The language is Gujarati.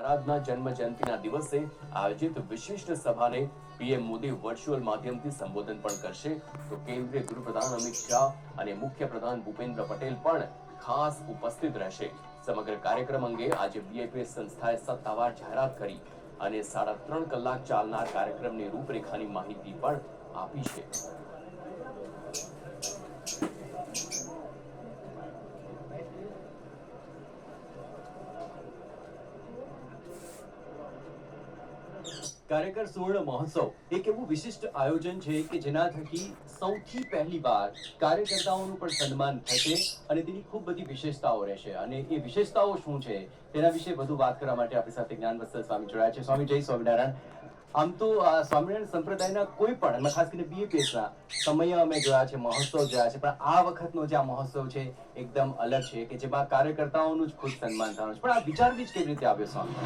મહારાજના જન્મ જયંતિના દિવસે આયોજિત વિશિષ્ટ સભાને પીએમ મોદી વર્ચ્યુઅલ માધ્યમથી સંબોધન પણ કરશે તો કેન્દ્રીય ગૃહપ્રધાન અમિત શાહ અને મુખ્ય પ્રધાન ભૂપેન્દ્ર પટેલ પણ ખાસ ઉપસ્થિત રહેશે। સમગ્ર કાર્યક્રમ અંગે આજે બીએપીએસ સંસ્થાએ સત્તાવાર જાહેરાત કરી અને 3.5 કલાક ચાલનાર કાર્યક્રમની રૂપરેખાની માહિતી પણ આપી છે। કાર્યકર સુવર્ણ મહોત્સવ એક એવું વિશિષ્ટ આયોજન છે કે જેના થકી સૌથી પહેલી વાર કાર્યકર્તાઓનું પણ સન્માન થશે અને તેની ખૂબ બધી વિશેષતાઓ રહેશે અને એ વિશેષતાઓ શું છે તેના વિશે વધુ વાત કરવા માટે આપણી સાથે જ્ઞાનવત્સલ સ્વામી જોડાયા છે। સ્વામી જય સ્વામિનારાયણ। આમ તો સ્વામિનારાયણ સંપ્રદાયના કોઈ પણ અને ખાસ કરીને બીએપીએસના સમય અમે જોયા છે, મહોત્સવ જોયા છે, પણ આ વખતનો જે આ મહોત્સવ છે એકદમ અલગ છે કે જેમાં કાર્યકર્તાઓનું જ ખુદ સન્માન થવાનું છે। પણ આ વિચાર બીજ કેવી રીતે આવ્યો સ્વામી?